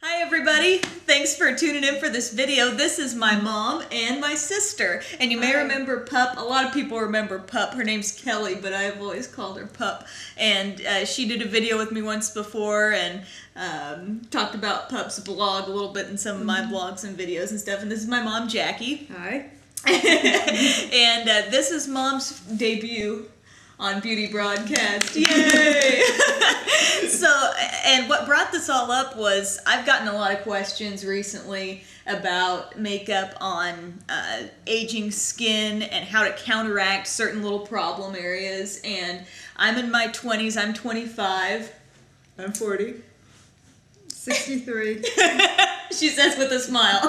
Hi everybody, thanks for tuning in for this video. This is my mom and my sister, and you may remember Pup. A lot of people remember Pup. Her name's Kelly, but I've always called her Pup. And she did a video with me once before and talked about Pup's blog a little bit in some of my blogs and videos and stuff. And this is my mom, Jackie. Hi. And this is Mom's debut on Beauty Broadcast. Yay! So, and what brought this all up was I've gotten a lot of questions recently about makeup on aging skin and how to counteract certain little problem areas. And I'm in my 20s. I'm 25. I'm 40. 63. She says with a smile.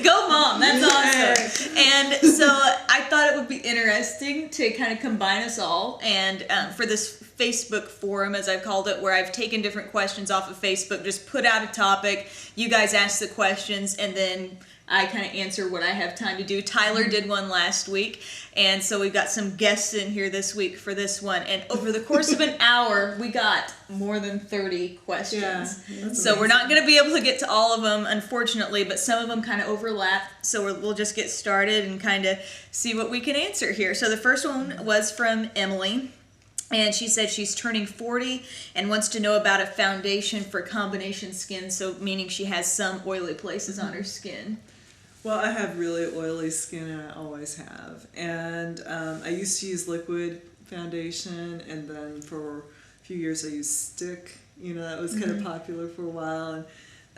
Go Mom, that's awesome. And so I thought it would be interesting to kind of combine us all, and for this Facebook forum, as I've called it, where I've taken different questions off of Facebook, just put out a topic, you guys ask the questions, and then I kind of answer what I have time to do. Tyler did one last week, and so we've got some guests in here this week for this one. And over the course of an hour, we got more than 30 questions. Yeah, so we're not going to be able to get to all of them, unfortunately, but some of them kind of overlap. So we'll just get started and kind of see what we can answer here. So the first one was from Emily. And she said she's turning 40 and wants to know about a foundation for combination skin, so meaning she has some oily places on her skin. Well, I have really oily skin, and I always have. And I used to use liquid foundation, and then for a few years I used stick. You know, that was kind of popular for a while. And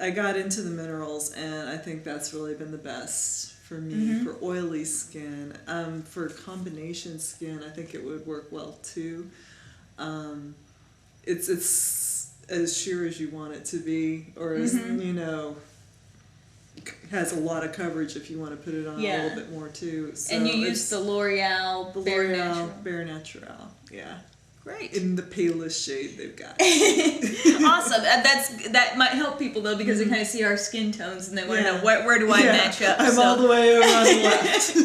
I got into the minerals, and I think that's really been the best for me for oily skin. For combination skin, I think it would work well too. It's as sheer as you want it to be, or as, you know, has a lot of coverage if you want to put it on a little bit more too. So and you use the L'Oreal Bare Natural, yeah. Great. In the palest shade they've got. Awesome. That might help people though, because they kind of see our skin tones and they want to know where do I match up. I'm all the way over on the left.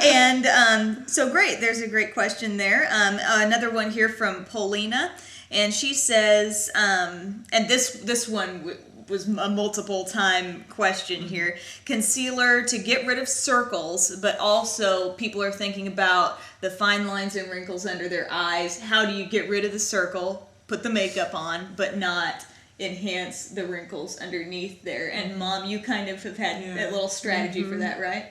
And so great. There's a great question there. Another one here from Paulina, and she says, and this one was a multiple time question here. Concealer to get rid of circles, but also people are thinking about the fine lines and wrinkles under their eyes. How do you get rid of the circle, put the makeup on, but not enhance the wrinkles underneath there? And Mom, you kind of have had that little strategy for that, right?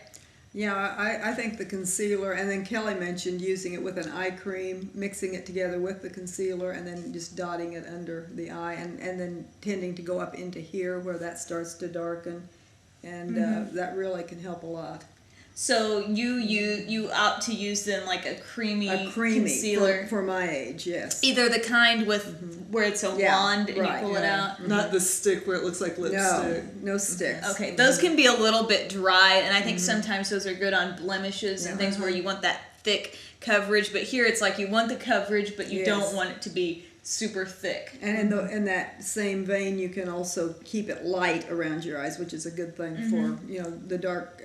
Yeah, I think the concealer, and then Kelly mentioned using it with an eye cream, mixing it together with the concealer, and then just dotting it under the eye, and then tending to go up into here where that starts to darken, and that really can help a lot. So you opt to use then like a creamy concealer for my age, yes. Either the kind with where it's a wand and you pull it out. Not the stick where it looks like lipstick. No sticks. Okay, those can be a little bit dry, and I think sometimes those are good on blemishes and things where you want that thick coverage. But here it's like you want the coverage, but you don't want it to be super thick. And in that same vein, you can also keep it light around your eyes, which is a good thing for, you know, the dark,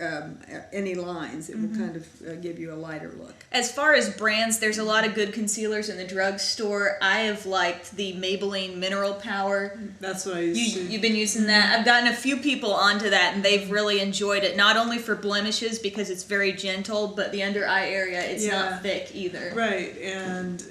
any lines. It will kind of give you a lighter look. As far as brands, there's a lot of good concealers in the drugstore. I have liked the Maybelline Mineral Power. That's what I used to. You've been using that. I've gotten a few people onto that, and they've really enjoyed it. Not only for blemishes, because it's very gentle, but the under eye area, it's not thick either. Right, and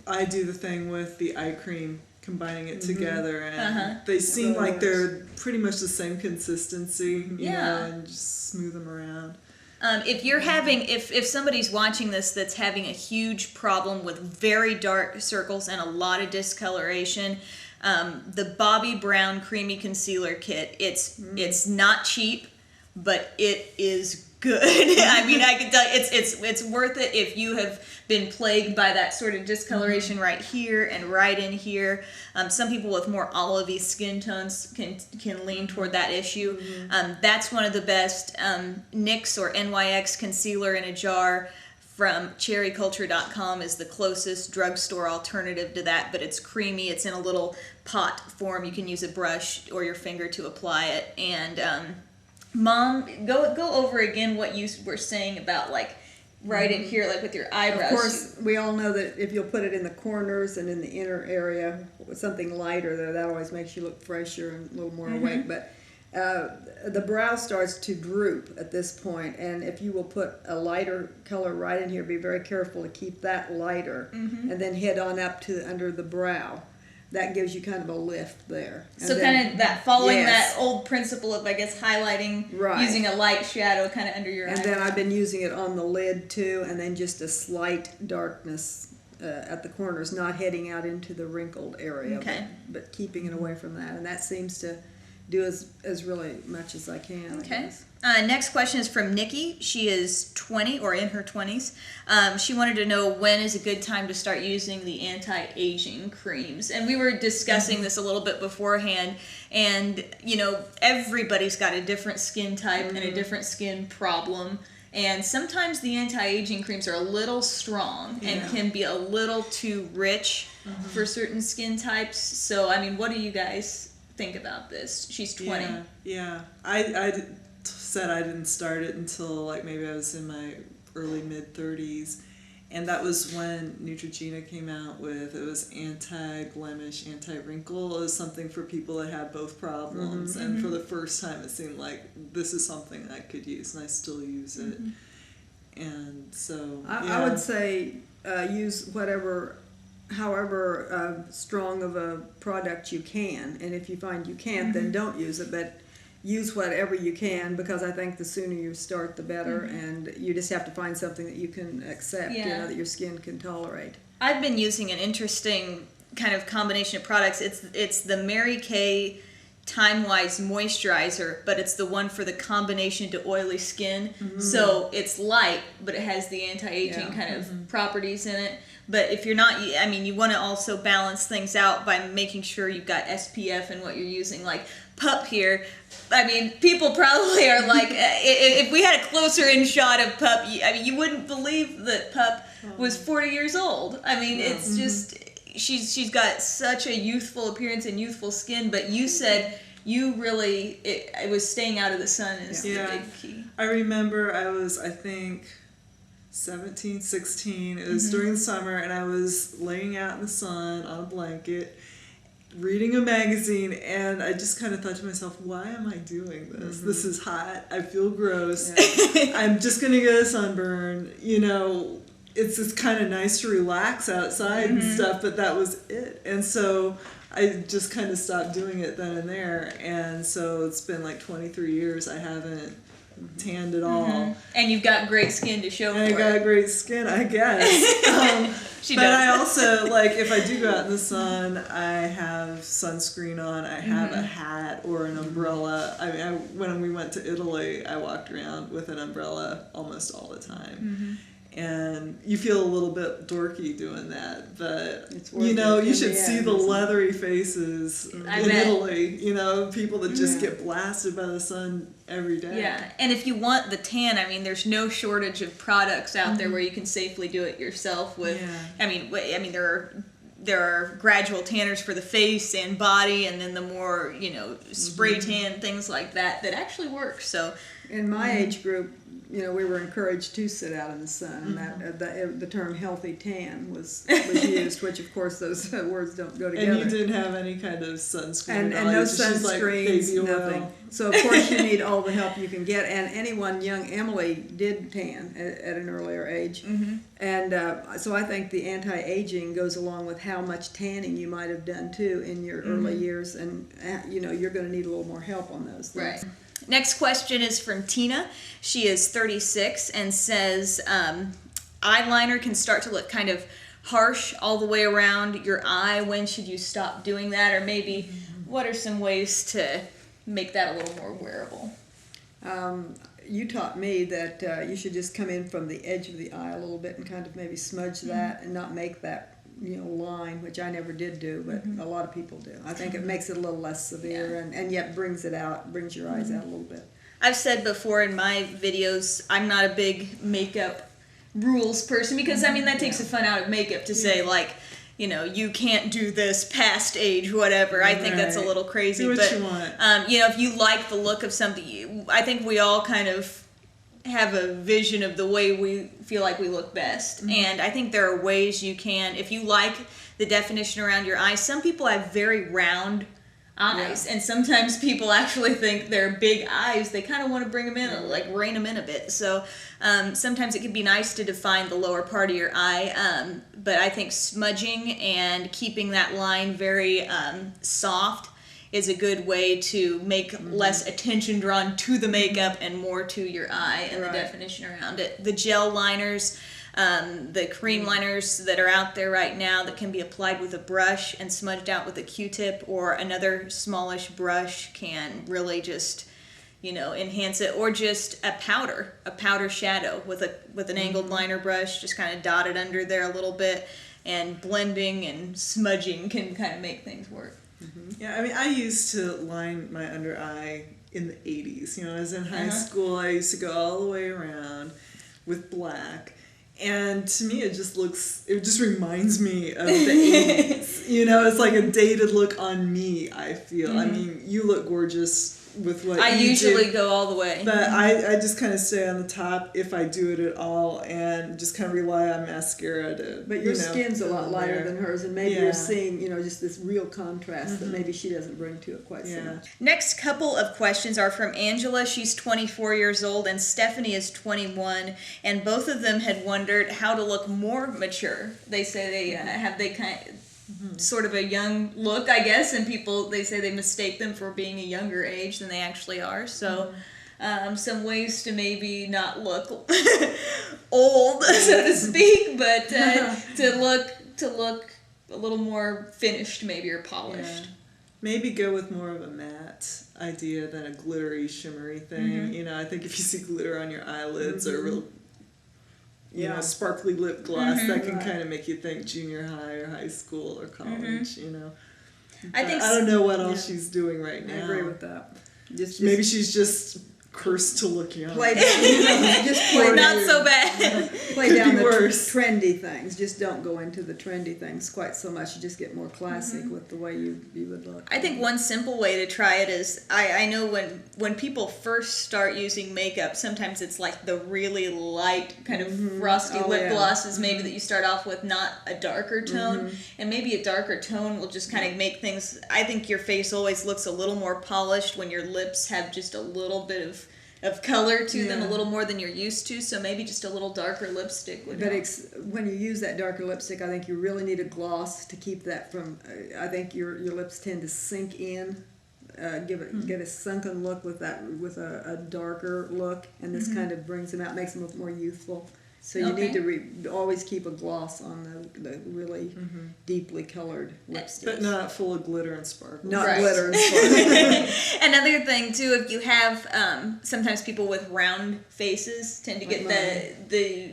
I do the thing with the eye cream, combining it together, and they seem like they're pretty much the same consistency, you know, and just smooth them around. If you're having, if somebody's watching this that's having a huge problem with very dark circles and a lot of discoloration, the Bobbi Brown Creamy Concealer Kit, it's not cheap, but it is good. I mean, I can tell you, it's worth it if you have been plagued by that sort of discoloration right here and right in here. Some people with more olivey skin tones can lean toward that issue. That's one of the best. NYX or NYX concealer in a jar from cherryculture.com is the closest drugstore alternative to that, but it's creamy. It's in a little pot form. You can use a brush or your finger to apply it. And Mom, go over again what you were saying about like right in here, like with your eyebrows. Of course, we all know that if you'll put it in the corners and in the inner area with something lighter there, that always makes you look fresher and a little more awake. But the brow starts to droop at this point, and if you will put a lighter color right in here, be very careful to keep that lighter, and then head on up to under the brow. That gives you kind of a lift there. And so then, kind of that following yes. that old principle of, I guess, highlighting, Right. using a light shadow kind of under your eye. And then I've been using it on the lid too, and then just a slight darkness at the corners, not heading out into the wrinkled area, Okay. but keeping it away from that. And that seems to do as really much as I can. Okay. I guess. Next question is from Nikki. She is 20 or in her 20s. She wanted to know when is a good time to start using the anti-aging creams. And we were discussing this a little bit beforehand. And, you know, everybody's got a different skin type and a different skin problem. And sometimes the anti-aging creams are a little strong and can be a little too rich for certain skin types. So, I mean, what do you guys think about this? She's 20. Yeah. I said I didn't start it until like maybe I was in my early mid 30s, and that was when Neutrogena came out with, it was anti-blemish, anti-wrinkle. It was something for people that had both problems, and for the first time it seemed like this is something I could use, and I still use it. And so I would say use however strong of a product you can, and if you find you can't, then don't use it, but use whatever you can, because I think the sooner you start, the better, and you just have to find something that you can accept, you know, that your skin can tolerate. I've been using an interesting kind of combination of products. It's the Mary Kay Time-Wise Moisturizer, but it's the one for the combination to oily skin. So it's light, but it has the anti-aging kind of properties in it. But if you're not, I mean, you want to also balance things out by making sure you've got SPF in what you're using. Like Pup here, I mean, people probably are like, if we had a closer in shot of Pup, I mean, you wouldn't believe that Pup was 40 years old. I mean, it's just, she's got such a youthful appearance and youthful skin, but you said you really, it was staying out of the sun is the big key. I remember I was, I think, 17, 16. It was during the summer, and I was laying out in the sun on a blanket, reading a magazine, and I just kind of thought to myself, why am I doing this? This is hot. I feel gross. I'm just going to get a sunburn. You know, it's just kind of nice to relax outside and stuff, but that was it. And so I just kind of stopped doing it then and there. And so it's been like 23 years I haven't tanned at all. And you've got great skin to show for I got great skin, I guess. She but does. I also, like, if I do go out in the sun, I have sunscreen on. I have a hat or an umbrella. I mean, when we went to Italy, I walked around with an umbrella almost all the time. And you feel a little bit dorky doing that, but It's worth you know, it you in should the see end, the isn't it? leathery faces I in bet. Italy. You know, people that just get blasted by the sun every day. Yeah, and if you want the tan, I mean, there's no shortage of products out there where you can safely do it yourself with. I mean, there are gradual tanners for the face and body, and then the more, you know, spray tan, things like that actually work. So In my age group, you know, we were encouraged to sit out in the sun, and that the term "healthy tan" was used, which of course those words don't go together. And you didn't have any kind of sunscreen, and no It's just like sunscreens, baby oil. nothing. So of course you need all the help you can get. And anyone young, Emily did tan at an earlier age, and so I think the anti-aging goes along with how much tanning you might have done too in your early years, and you know, you're going to need a little more help on those things. Right. Next question is from Tina. She is 36 and says, eyeliner can start to look kind of harsh all the way around your eye. When should you stop doing that? Or maybe what are some ways to make that a little more wearable? You taught me that you should just come in from the edge of the eye a little bit and kind of maybe smudge that and not make that, you know, line, which I never did do, but a lot of people do. I think it makes it a little less severe and yet brings it out, brings your eyes out a little bit. I've said before in my videos, I'm not a big makeup rules person because, I mean, that takes the fun out of makeup to say, like, you know, you can't do this past age, whatever. I think that's a little crazy. Do what but, you want. you know, if you like the look of something, I think we all kind of have a vision of the way we feel like we look best. And I think there are ways you can, if you like the definition around your eyes, some people have very round eyes, and sometimes people actually think they're big eyes. They kind of want to bring them in, like rein them in a bit. So sometimes it can be nice to define the lower part of your eye, but I think smudging and keeping that line very soft is a good way to make less attention drawn to the makeup and more to your eye and the definition around it. The gel liners, the cream liners that are out there right now that can be applied with a brush and smudged out with a Q-tip or another smallish brush can really just, you know, enhance it. Or just a powder shadow with an angled liner brush, just kind of dot it under there a little bit, and blending and smudging can kind of make things work. Yeah, I mean, I used to line my under eye in the 80s. You know, I was in high school, I used to go all the way around with black. And to me, it just reminds me of the 80s. You know, it's like a dated look on me, I feel. I mean, you look gorgeous with what I you usually do, go all the way. but I just kind of stay on the top if I do it at all, and just kind of rely on mascara to. But your you know, skin's a fill lot in lighter there. than hers, and maybe Yeah. you're seeing, you know, just this real contrast that maybe she doesn't bring to it quite so much. Next couple of questions are from Angela. She's 24 years old, and Stephanie is 21, and both of them had wondered how to look more mature. They say they have sort of a young look, I guess, and they say they mistake them for being a younger age than they actually are. So some ways to maybe not look old, so to speak, but to look a little more finished, maybe, or polished. Yeah. Maybe go with more of a matte idea than a glittery, shimmery thing. You know, I think if you see glitter on your eyelids or real, you know, sparkly lip gloss, that can kind of make you think junior high or high school or college. You know, I think I don't know what else she's doing right now. I agree with that. Maybe she's just cursed to look young. Play down, just play not down, so bad. play Could down be the worse. trendy things. Just don't go into the trendy things quite so much. You just get more classic with the way you would look. I think one simple way to try it is, I know when people first start using makeup, sometimes it's like the really light kind of frosty lip glosses maybe that you start off with, not a darker tone. And maybe a darker tone will just kind of make things, I think your face always looks a little more polished when your lips have just a little bit of color to them, a little more than you're used to. So maybe just a little darker lipstick would help. When you use that darker lipstick, I think you really need a gloss to keep that from. I think your lips tend to sink in. Get a sunken look with a darker look, and this kind of brings them out, makes them look more youthful. So you need to always keep a gloss on the really deeply colored lipsticks. But not full of glitter and sparkles. Not Right. glitter and sparkles. Another thing too, if you have sometimes people with round faces tend to get the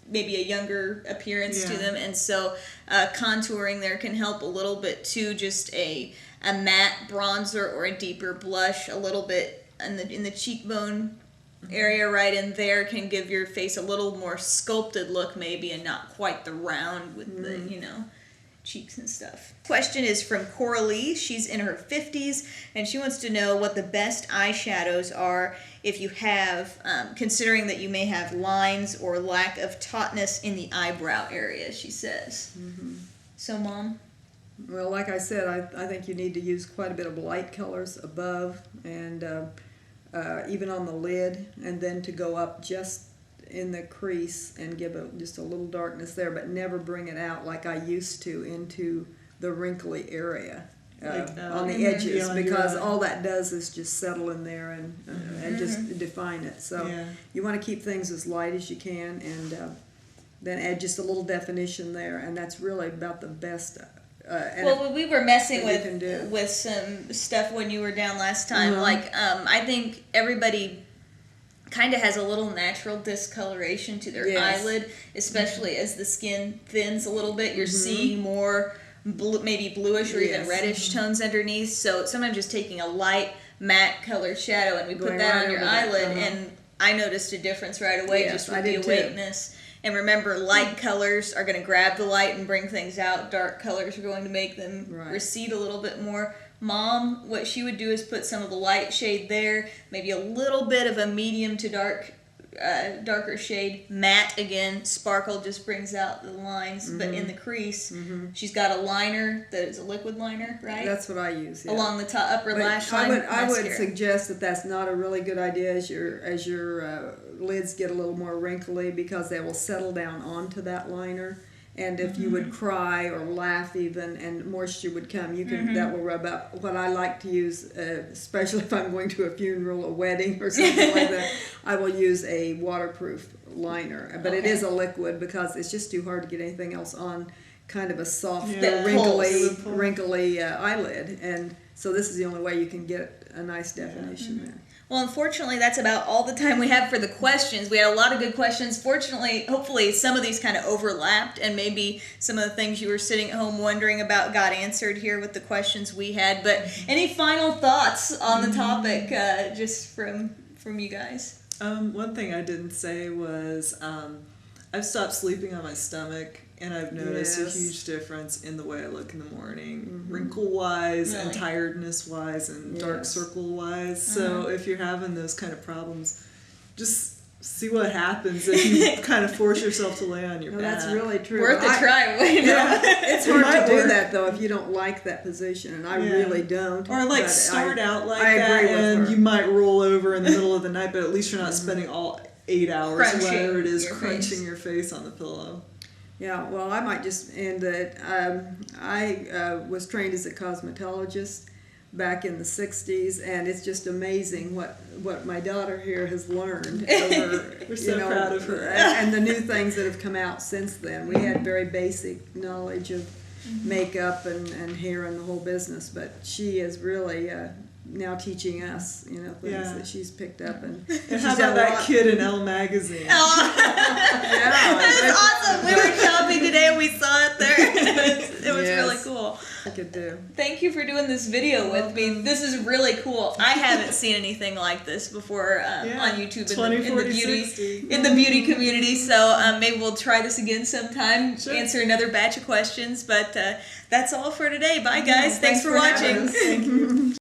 maybe a younger appearance to them, and so contouring there can help a little bit too. Just a matte bronzer or a deeper blush, a little bit in the cheekbone area right in there can give your face a little more sculpted look maybe, and not quite the round with the, you know, cheeks and stuff. Question is from Coralie. She's in her 50s, and she wants to know what the best eyeshadows are if you have, considering that you may have lines or lack of tautness in the eyebrow area, she says. So, Mom? Well, like I said, I think you need to use quite a bit of light colors above and even on the lid, and then to go up just in the crease and give just a little darkness there, but never bring it out like I used to into the wrinkly area on the edges, because all that does is just settle in there and just define it. So you want to keep things as light as you can, and then add just a little definition there, and that's really about the best. We were messing with with some stuff when you were down last time. I think everybody kind of has a little natural discoloration to their eyelid, especially as the skin thins a little bit. You're seeing more maybe bluish or even reddish tones underneath. So sometimes just taking a light matte colored shadow and we put that on your eyelid, and I noticed a difference right away just with the awakeness. And remember, light colors are going to grab the light and bring things out. Dark colors are going to make them recede a little bit more. Mom, what she would do is put some of the light shade there, maybe a little bit of a medium to dark darker shade. Matte again, sparkle just brings out the lines, but in the crease, she's got a liner that is a liquid liner, right? That's what I use. Yeah. Along the top upper But lash line. I would mascara. suggest that that's not a really good idea as your lids get a little more wrinkly, because they will settle down onto that liner. And if you would cry or laugh even, and moisture would come, you can that will rub up. What I like to use, especially if I'm going to a funeral, a wedding, or something like that, I will use a waterproof liner. But it is a liquid, because it's just too hard to get anything else on kind of a soft, wrinkly eyelid. And so this is the only way you can get a nice definition there. Well, unfortunately, that's about all the time we have for the questions. We had a lot of good questions. Fortunately, hopefully, some of these kind of overlapped, and maybe some of the things you were sitting at home wondering about got answered here with the questions we had. But any final thoughts on the topic, just from you guys? One thing I didn't say was I've stopped sleeping on my stomach, and I've noticed a huge difference in the way I look in the morning, wrinkle-wise and tiredness-wise and dark circle-wise. So if you're having those kind of problems, just see what happens if you kind of force yourself to lay on your back. That's really true. Worth a try. It's hard to do that, though, if you don't like that position, and I really don't. Or like start out like that, and you might roll over in the middle of the night, but at least you're not spending all 8 hours, whatever it is, crunching your face on the pillow. Yeah, well, I might just end it. I was trained as a cosmetologist back in the 60s, and it's just amazing what my daughter here has learned over, We're so proud of her. and the new things that have come out since then. We had very basic knowledge of makeup and hair and the whole business, but she is really now teaching us, things that she's picked up. And how about that kid in Elle magazine? That's awesome. We were shopping today and we saw it there. It was really cool. I could do. Thank you for doing this video with me. This is really cool. I haven't seen anything like this before on YouTube in the beauty community. So maybe we'll try this again sometime. Answer another batch of questions. But that's all for today. Bye, guys. Thanks for watching. Thank you.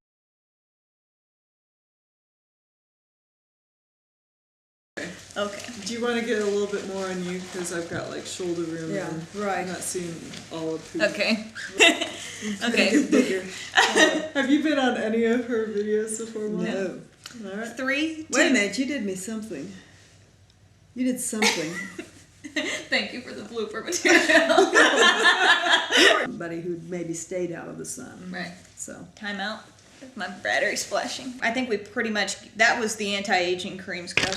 Okay. Do you want to get a little bit more on you? Because I've got like shoulder room. Yeah, and right. I'm not seeing all of poop. Okay. Okay. Have you been on any of her videos before, Mom? No. All right. 3, 2. Wait a minute, you did me something. You did something. Thank you for the blooper material. Somebody who maybe stayed out of the sun. Right. So. Time out. My battery's flashing. I think we pretty much, that was the anti-aging creams, guys.